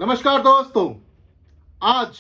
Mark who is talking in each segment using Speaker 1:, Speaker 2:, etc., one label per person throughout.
Speaker 1: नमस्कार दोस्तों। आज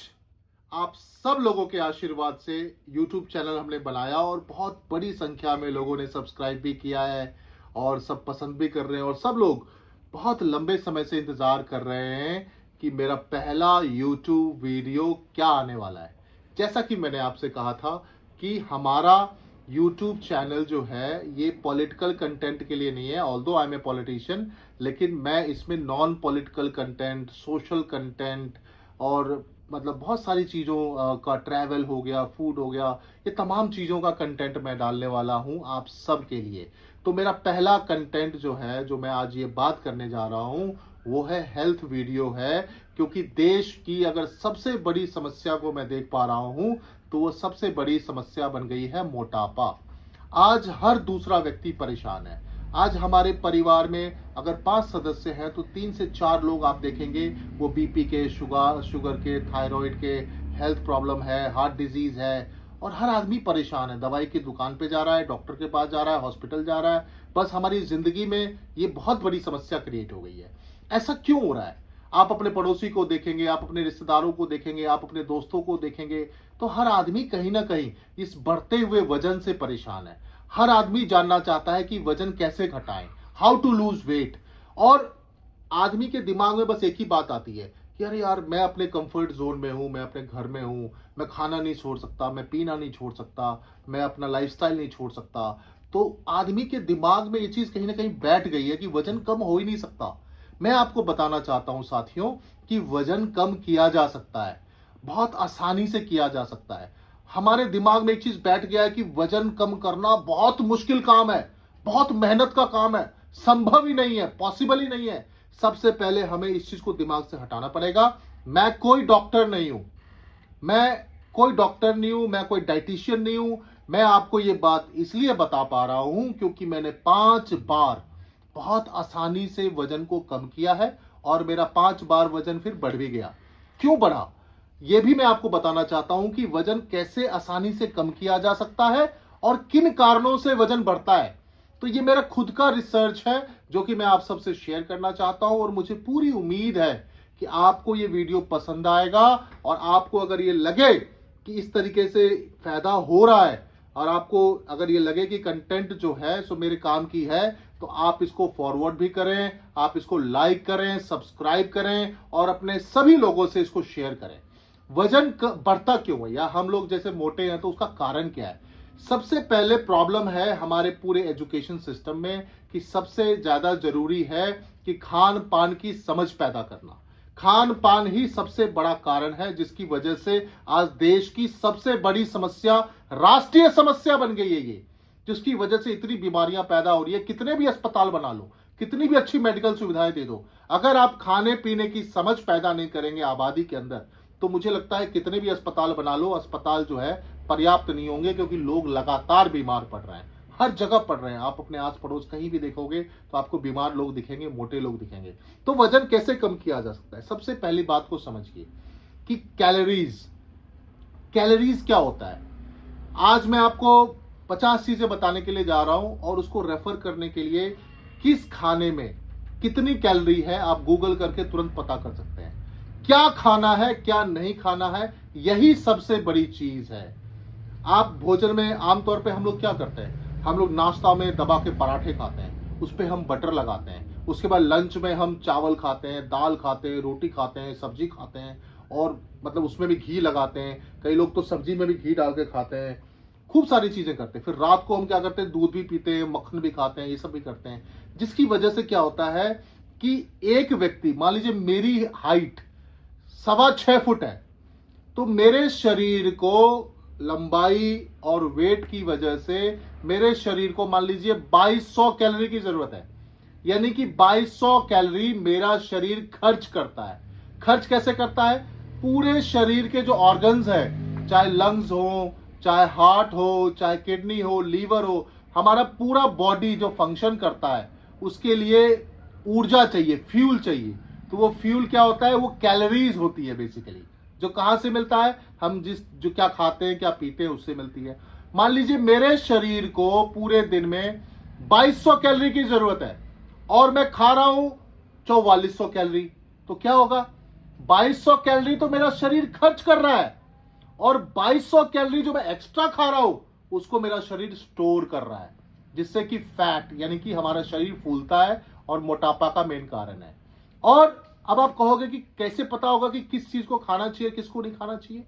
Speaker 1: आप सब लोगों के आशीर्वाद से YouTube चैनल हमने बनाया और बहुत बड़ी संख्या में लोगों ने सब्सक्राइब भी किया है और सब पसंद भी कर रहे हैं और सब लोग बहुत लंबे समय से इंतज़ार कर रहे हैं कि मेरा पहला YouTube वीडियो क्या आने वाला है। जैसा कि मैंने आपसे कहा था कि हमारा यूट्यूब चैनल जो है ये पॉलिटिकल कंटेंट के लिए नहीं है। Although I am a politician, लेकिन मैं इसमें non political content, social content और मतलब बहुत सारी चीज़ों का, ट्रैवल हो गया, फूड हो गया, ये तमाम चीज़ों का कंटेंट मैं डालने वाला हूँ आप सब के लिए। तो मेरा पहला कंटेंट जो है, जो मैं आज ये बात करने जा रहा हूँ, वो है हेल्थ वीडियो है। क्योंकि देश की अगर सबसे बड़ी समस्या को मैं देख पा रहा हूँ तो वो सबसे बड़ी समस्या बन गई है मोटापा। आज हर दूसरा व्यक्ति परेशान है। आज हमारे परिवार में अगर 5 सदस्य हैं तो 3 से 4 लोग आप देखेंगे वो बीपी के, शुगर के, थायराइड के, हेल्थ प्रॉब्लम है, हार्ट डिजीज है और हर आदमी परेशान है। दवाई की दुकान पे जा रहा है, डॉक्टर के पास जा रहा है, हॉस्पिटल जा रहा है। बस हमारी जिंदगी में ये बहुत बड़ी समस्या क्रिएट हो गई है। ऐसा क्यों हो रहा है? आप अपने पड़ोसी को देखेंगे, आप अपने रिश्तेदारों को देखेंगे, आप अपने दोस्तों को देखेंगे तो हर आदमी कहीं ना कहीं इस बढ़ते हुए वजन से परेशान है। हर आदमी जानना चाहता है कि वजन कैसे घटाएं, हाउ टू लूज वेट। और आदमी के दिमाग में बस एक ही बात आती है कि अरे यार, मैं अपने कंफर्ट जोन में हूँ, मैं अपने घर में हूँ, मैं खाना नहीं छोड़ सकता, मैं पीना नहीं छोड़ सकता, मैं अपना लाइफस्टाइल नहीं छोड़ सकता। तो आदमी के दिमाग में ये चीज कहीं ना कहीं बैठ गई है कि वजन कम हो ही नहीं सकता। मैं आपको बताना चाहता हूं साथियों कि वजन कम किया जा सकता है, बहुत आसानी से किया जा सकता है। हमारे दिमाग में एक चीज बैठ गया है कि वजन कम करना बहुत मुश्किल काम है, बहुत मेहनत का काम है, संभव ही नहीं है, पॉसिबल ही नहीं है। सबसे पहले हमें इस चीज को दिमाग से हटाना पड़ेगा। मैं कोई डॉक्टर नहीं हूं, मैं कोई डाइटिशियन नहीं हूं। मैं आपको ये बात इसलिए बता पा रहा हूं क्योंकि मैंने 5 बार बहुत आसानी से वजन को कम किया है और मेरा 5 बार वजन फिर बढ़ भी गया। क्यों बढ़ा यह भी मैं आपको बताना चाहता हूं कि वजन कैसे आसानी से कम किया जा सकता है और किन कारणों से वजन बढ़ता है। तो ये मेरा खुद का रिसर्च है जो कि मैं आप सबसे शेयर करना चाहता हूं और मुझे पूरी उम्मीद है कि आपको ये वीडियो पसंद आएगा। और आपको अगर ये लगे कि इस तरीके से फायदा हो रहा है और आपको अगर ये लगे कि कंटेंट जो है सो मेरे काम की है, तो आप इसको फॉरवर्ड भी करें, आप इसको लाइक करें, सब्सक्राइब करें और अपने सभी लोगों से इसको शेयर करें। वजन बढ़ता क्यों है या हम लोग जैसे मोटे हैं तो उसका कारण क्या है? सबसे पहले प्रॉब्लम है हमारे पूरे एजुकेशन सिस्टम में कि सबसे ज्यादा जरूरी है कि खान पान की समझ पैदा करना। खान पान ही सबसे बड़ा कारण है जिसकी वजह से आज देश की सबसे बड़ी समस्या, राष्ट्रीय समस्या बन गई है ये, जिसकी वजह से इतनी बीमारियां पैदा हो रही है। कितने भी अस्पताल बना लो, कितनी भी अच्छी मेडिकल सुविधाएं दे दो, अगर आप खाने पीने की समझ पैदा नहीं करेंगे आबादी के अंदर, तो मुझे लगता है कितने भी अस्पताल बना लो, अस्पताल जो है पर्याप्त नहीं होंगे। क्योंकि लोग लगातार बीमार पड़ रहे हैं, हर जगह पड़ रहे हैं। आप अपने आस पड़ोस कहीं भी देखोगे तो आपको बीमार लोग दिखेंगे, मोटे लोग दिखेंगे। तो वजन कैसे कम किया जा सकता है? सबसे पहली बात को समझिए कि कैलोरीज क्या होता है। आज मैं आपको 50 चीजें बताने के लिए जा रहा हूं और उसको रेफर करने के लिए किस खाने में कितनी कैलोरी है आप गूगल करके तुरंत पता कर सकते हैं। क्या खाना है, क्या नहीं खाना है, यही सबसे बड़ी चीज है। आप भोजन में आमतौर पे हम लोग क्या करते हैं? हम लोग नाश्ता में दबा के पराठे खाते हैं, उस पर हम बटर लगाते हैं। उसके बाद लंच में हम चावल खाते हैं, दाल खाते हैं, रोटी खाते हैं, सब्जी खाते हैं और मतलब उसमें भी घी लगाते हैं। कई लोग तो सब्जी में भी घी डाल के खाते हैं। खूब सारी चीजें करते हैं। फिर रात को हम क्या करते हैं? दूध भी पीते हैं, मक्खन भी खाते हैं, ये सब भी करते हैं। जिसकी वजह से क्या होता है कि एक व्यक्ति, मान लीजिए मेरी हाइट 6.25 फुट है, तो मेरे शरीर को लंबाई और वेट की वजह से मेरे शरीर को मान लीजिए 2200 कैलोरी की जरूरत है। यानी कि 2200 कैलोरी मेरा शरीर खर्च करता है। खर्च कैसे करता है? पूरे शरीर के जो ऑर्गन्स है, चाहे लंग्स हो, चाहे हार्ट हो, चाहे किडनी हो, लीवर हो, हमारा पूरा बॉडी जो फंक्शन करता है उसके लिए ऊर्जा चाहिए, फ्यूल चाहिए। तो वो फ्यूल क्या होता है? वो कैलोरीज होती है बेसिकली। जो कहां से मिलता है? हम जो क्या खाते हैं, क्या पीते हैं, उससे मिलती है। मान लीजिए मेरे शरीर को पूरे दिन में 2200 कैलोरी की जरूरत है और मैं खा रहा हूं 4400 कैलोरी, तो क्या होगा? 2200 कैलोरी तो मेरा शरीर खर्च कर रहा है, और 2200 कैलोरी जो मैं एक्स्ट्रा खा रहा हूं उसको मेरा शरीर स्टोर कर रहा है, जिससे कि फैट यानी कि हमारा शरीर फूलता है और मोटापा का मेन कारण है। और अब आप कहोगे कि कैसे पता होगा कि किस चीज को खाना चाहिए किसको नहीं खाना चाहिए।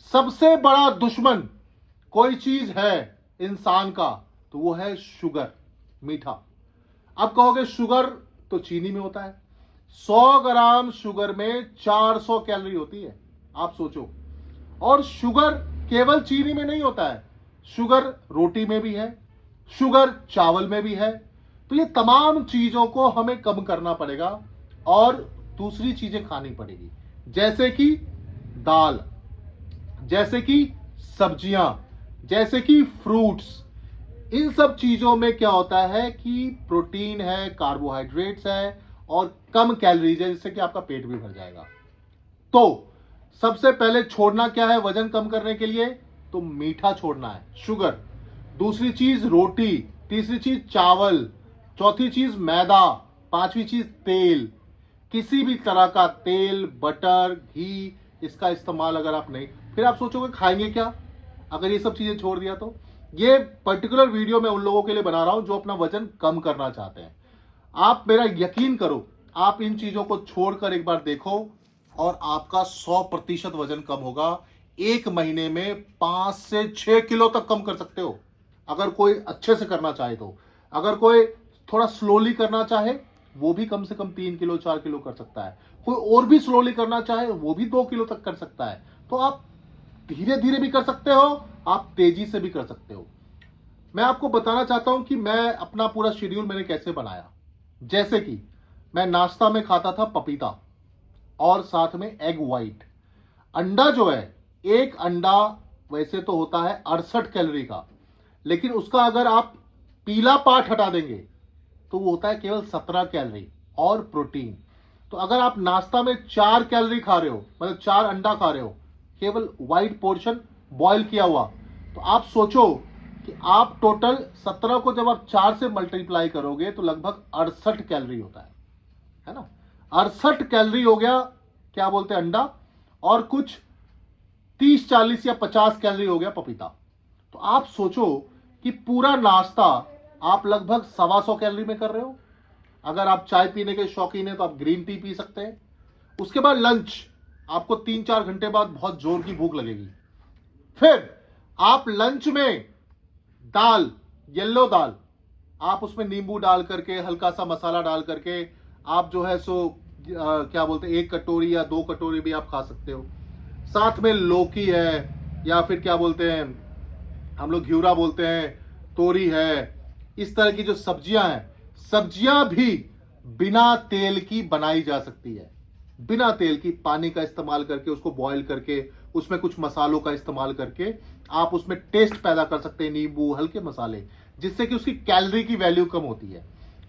Speaker 1: सबसे बड़ा दुश्मन कोई चीज है इंसान का तो वो है शुगर, मीठा। अब कहोगे शुगर तो चीनी में होता है, 100 ग्राम शुगर में 400 कैलोरी होती है, आप सोचो। और शुगर केवल चीनी में नहीं होता है, शुगर रोटी में भी है, शुगर चावल में भी है। तो ये तमाम चीजों को हमें कम करना पड़ेगा और दूसरी चीजें खानी पड़ेगी, जैसे कि दाल, जैसे कि सब्जियां, जैसे कि फ्रूट्स। इन सब चीजों में क्या होता है कि प्रोटीन है, कार्बोहाइड्रेट्स है और कम कैलोरीज है, जिससे कि आपका पेट भी भर जाएगा। तो सबसे पहले छोड़ना क्या है वजन कम करने के लिए? तो मीठा छोड़ना है, शुगर। दूसरी चीज रोटी, तीसरी चीज चावल, चौथी चीज मैदा, पांचवी चीज तेल। किसी भी तरह का तेल, बटर, घी, इसका इस्तेमाल अगर आप नहीं, फिर आप सोचोगे खाएंगे क्या अगर ये सब चीजें छोड़ दिया तो। ये पर्टिकुलर वीडियो मैं उन लोगों के लिए बना रहा हूं जो अपना वजन कम करना चाहते हैं। आप मेरा यकीन करो, आप इन चीजों को छोड़कर एक बार देखो और आपका 100% वजन कम होगा। एक महीने में 5 से 6 किलो तक कम कर सकते हो, अगर कोई अच्छे से करना चाहे तो। अगर कोई थोड़ा स्लोली करना चाहे वो भी कम से कम 3 किलो 4 किलो कर सकता है। कोई और भी स्लोली करना चाहे वो भी 2 किलो तक कर सकता है। तो आप धीरे धीरे भी कर सकते हो, आप तेजी से भी कर सकते हो। मैं आपको बताना चाहता हूं कि मैं अपना पूरा शेड्यूल मैंने कैसे बनाया। जैसे कि मैं नाश्ता में खाता था पपीता और साथ में एग वाइट। अंडा जो है, एक अंडा वैसे तो होता है 68 कैलोरी का, लेकिन उसका अगर आप पीला पार्ट हटा देंगे तो वो होता है केवल 17 कैलोरी और प्रोटीन। तो अगर आप नाश्ता में 4 कैलोरी खा रहे हो, मतलब 4 अंडा खा रहे हो, केवल वाइट पोर्शन बॉईल किया हुआ, तो आप सोचो कि आप टोटल 17 को जब आप 4 से मल्टीप्लाई करोगे तो लगभग 68 कैलोरी होता है ना। 68 कैलोरी हो गया, क्या बोलते हैं, अंडा, और कुछ 30 40 या 50 कैलोरी हो गया पपीता। तो आप सोचो कि पूरा नाश्ता आप लगभग 125 कैलोरी में कर रहे हो। अगर आप चाय पीने के शौकीन हैं तो आप ग्रीन टी पी सकते हैं। उसके बाद लंच, आपको 3-4 घंटे बाद बहुत जोर की भूख लगेगी। फिर आप लंच में दाल, येलो दाल, आप उसमें नींबू डाल करके, हल्का सा मसाला डाल करके आप जो है सो क्या बोलते हैं, 1 कटोरी या 2 कटोरी भी आप खा सकते हो। साथ में लौकी है, या फिर क्या बोलते हैं हम लोग घिउरा बोलते हैं, तोरी है। इस तरह की जो सब्जियां हैं, सब्जियां भी बिना तेल की बनाई जा सकती है। बिना तेल की, पानी का इस्तेमाल करके, उसको बॉईल करके, उसमें कुछ मसालों का इस्तेमाल करके आप उसमें टेस्ट पैदा कर सकते हैं, नींबू, हल्के मसाले, जिससे कि उसकी कैलोरी की वैल्यू कम होती है।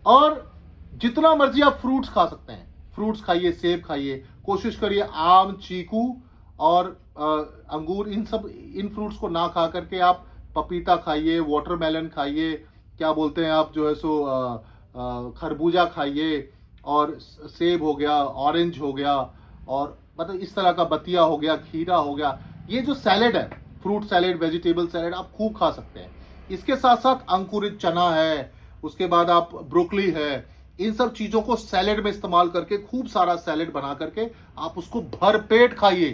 Speaker 1: और जितना मर्जी आप फ्रूट्स खा सकते हैं, फ्रूट्स खाइए, सेब खाइए, कोशिश करिए आम, चीकू और अंगूर, इन फ्रूट्स को ना खा करके आप पपीता खाइए, वाटरमेलन खाइए, क्या बोलते हैं आप जो है सो खरबूजा खाइए, और सेब हो गया, ऑरेंज हो गया, और मतलब इस तरह का बतिया हो गया, खीरा हो गया। ये जो सैलेड है, फ्रूट सैलेड, वेजिटेबल सैलेड, आप खूब खा सकते हैं। इसके साथ साथ अंकुरित चना है, उसके बाद आप ब्रोकली है, इन सब चीजों को सैलेड में इस्तेमाल करके, खूब सारा सैलेड बना करके आप उसको भर पेट खाइए।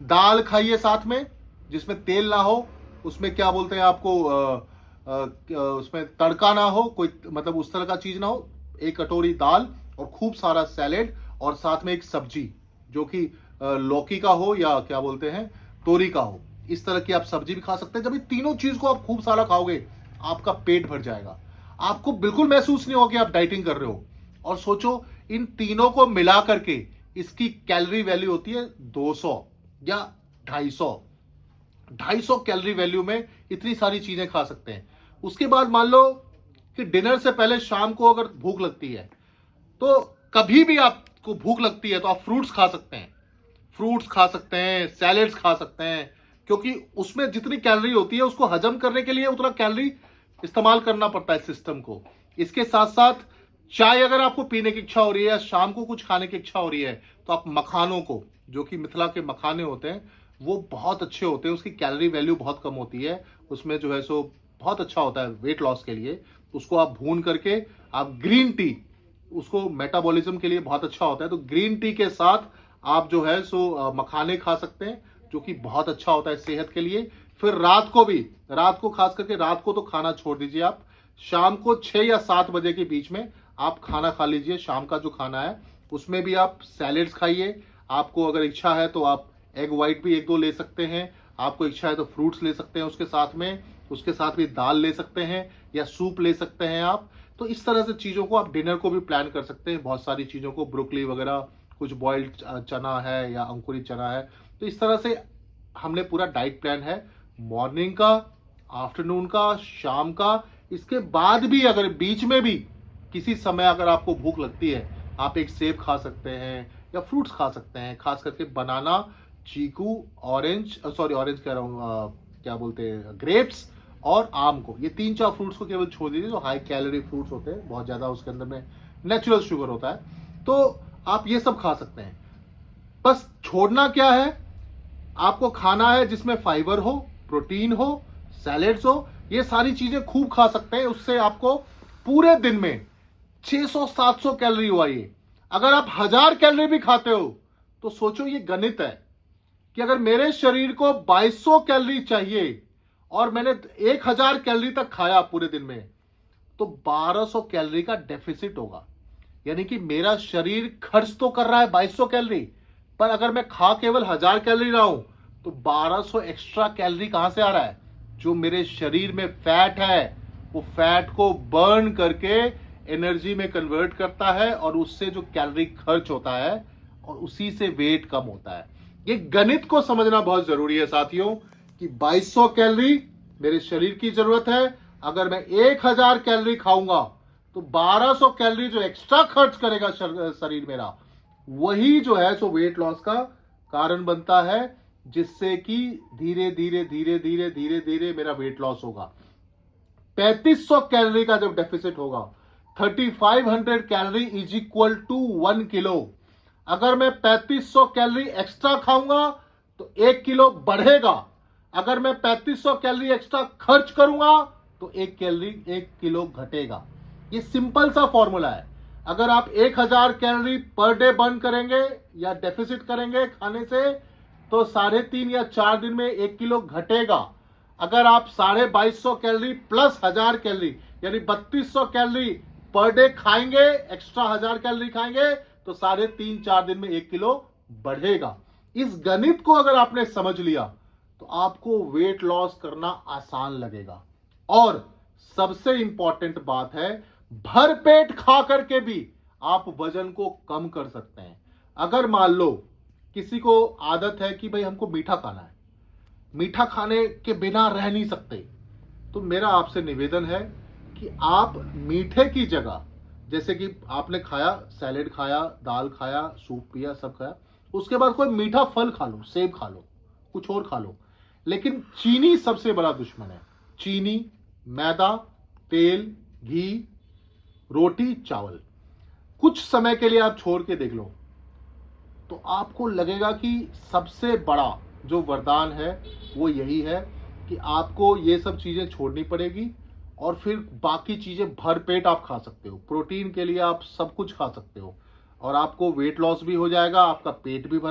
Speaker 1: दाल खाइए साथ में, जिसमें तेल ना हो, उसमें क्या बोलते हैं आपको उसमें तड़का ना हो, कोई मतलब उस तरह का चीज ना हो। 1 कटोरी दाल और खूब सारा सैलेड, और साथ में एक सब्जी जो कि लौकी का हो या क्या बोलते हैं तोरी का हो। इस तरह की आप सब्जी भी खा सकते हैं। जब ये तीनों चीज को आप खूब सारा खाओगे, आपका पेट भर जाएगा। आपको बिल्कुल महसूस नहीं होगा कि आप डाइटिंग कर रहे हो। और सोचो, इन तीनों को मिला करके इसकी कैलोरी वैल्यू होती है 200 या 250। 250 कैलोरी वैल्यू में इतनी सारी चीजें खा सकते हैं। उसके बाद मान लो कि डिनर से पहले शाम को अगर भूख लगती है, तो कभी भी आपको भूख लगती है तो आप फ्रूट्स खा सकते हैं, फ्रूट्स खा सकते हैं, सैलेड्स खा सकते हैं, क्योंकि उसमें जितनी कैलोरी होती है उसको हजम करने के लिए उतना कैलोरी इस्तेमाल करना पड़ता है सिस्टम को। इसके साथ साथ चाय अगर आपको पीने की इच्छा हो रही है या शाम को कुछ खाने की इच्छा हो रही है, तो आप मखानों को, जो कि मिथिला के मखाने होते हैं, वो बहुत अच्छे होते हैं। उसकी कैलोरी वैल्यू बहुत कम होती है, उसमें जो है सो बहुत अच्छा होता है वेट लॉस के लिए। उसको आप भून करके आप ग्रीन टी, उसको मेटाबॉलिज्म के लिए बहुत अच्छा होता है, तो ग्रीन टी के साथ आप जो है सो मखाने खा सकते हैं, जो कि बहुत अच्छा होता है सेहत के लिए। फिर रात को भी, रात को खास करके रात को तो खाना छोड़ दीजिए आप, शाम को 6 या 7 बजे के बीच में आप खाना खा लीजिए। शाम का जो खाना है उसमें भी आप सैलेड्स खाइए। आपको अगर इच्छा है तो आप एग वाइट भी 1-2 ले सकते हैं, आपको इच्छा है तो फ्रूट्स ले सकते हैं उसके साथ में, उसके साथ भी दाल ले सकते हैं या सूप ले सकते हैं आप। तो इस तरह से चीज़ों को आप डिनर को भी प्लान कर सकते हैं, बहुत सारी चीज़ों को, ब्रोकली वगैरह, कुछ बॉइल्ड चना है या अंकुरित चना है। तो इस तरह से हमने पूरा डाइट प्लान है, मॉर्निंग का, आफ्टरनून का, शाम का। इसके बाद भी अगर बीच में भी किसी समय अगर आपको भूख लगती है, आप एक सेब खा सकते हैं या फ्रूट्स खा सकते हैं, खास करके बनाना, चीकू, ऑरेंज, सॉरी ऑरेंज कह रहा हूँ, क्या बोलते हैं, ग्रेप्स और आम को। ये 3-4 फ्रूट्स को केवल छोड़ दीजिए, जो हाई कैलोरी फ्रूट्स होते हैं, बहुत ज़्यादा उसके अंदर में नेचुरल शुगर होता है। तो आप ये सब खा सकते हैं। बस छोड़ना क्या है, आपको खाना है जिसमें फाइबर हो, प्रोटीन हो, सैलेड्स हो, ये सारी चीजें खूब खा सकते हैं। उससे आपको पूरे दिन में 600-700 कैलोरी हुआ। ये अगर आप 1000 कैलोरी भी खाते हो तो सोचो, ये गणित है कि अगर मेरे शरीर को 2200 कैलोरी चाहिए और मैंने 1000 कैलोरी तक खाया पूरे दिन में, तो 1200 कैलोरी का डेफिसिट होगा। यानी कि मेरा शरीर खर्च तो कर रहा है 2200 कैलोरी, पर अगर मैं खा केवल 1000 कैलोरी रहा हूं तो 1200 एक्स्ट्रा कैलोरी कहां से आ रहा है? जो मेरे शरीर में फैट है, वो फैट को बर्न करके एनर्जी में कन्वर्ट करता है और उससे जो कैलोरी खर्च होता है और उसी से वेट कम होता है। ये गणित को समझना बहुत जरूरी है साथियों, कि 2200 कैलोरी मेरे शरीर की जरूरत है। अगर मैं 1000 कैलोरी खाऊंगा तो 1200 कैलोरी जो एक्स्ट्रा खर्च करेगा शरीर मेरा, वही जो है सो वेट लॉस का कारण बनता है, जिससे कि धीरे धीरे धीरे धीरे धीरे धीरे मेरा वेट लॉस होगा। 3500 कैलोरी का जब डेफिसिट होगा, 3500 calorie is equal to 1 kilo. अगर मैं 3500 कैलोरी एक्स्ट्रा खाऊंगा तो 1 किलो बढ़ेगा। अगर मैं 3500 कैलोरी एक्स्ट्रा खर्च करूंगा तो 1 किलो घटेगा। ये सिंपल सा फॉर्मूला है। अगर आप 1000 कैलोरी पर डे बर्न करेंगे या डेफिसिट करेंगे खाने से, तो 3.5 या 4 दिन में 1 किलो घटेगा। अगर आप 2250 कैलोरी प्लस 1000 कैलोरी यानी 3200 कैलोरी पर डे खाएंगे, एक्स्ट्रा 1000 कैलोरी खाएंगे, तो 3.5-4 दिन में 1 किलो बढ़ेगा। इस गणित को अगर आपने समझ लिया तो आपको वेट लॉस करना आसान लगेगा। और सबसे इंपॉर्टेंट बात है, भर पेट खा करके भी आप वजन को कम कर सकते हैं। अगर मान लो किसी को आदत है कि भाई हमको मीठा खाना है, मीठा खाने के बिना रह नहीं सकते, तो मेरा आपसे निवेदन है कि आप मीठे की जगह, जैसे कि आपने खाया, सैलेड खाया, दाल खाया, सूप पिया, सब खाया, उसके बाद कोई मीठा फल खा लो, सेब खा लो, कुछ और खा लो। लेकिन चीनी सबसे बड़ा दुश्मन है। चीनी, मैदा, तेल, घी, रोटी, चावल, कुछ समय के लिए आप छोड़ के देख लो, तो आपको लगेगा कि सबसे बड़ा जो वरदान है वो यही है कि आपको ये सब चीज़ें छोड़नी पड़ेगी और फिर बाकी चीज़ें भर पेट आप खा सकते हो। प्रोटीन के लिए आप सब कुछ खा सकते हो और आपको वेट लॉस भी हो जाएगा, आपका पेट भी भर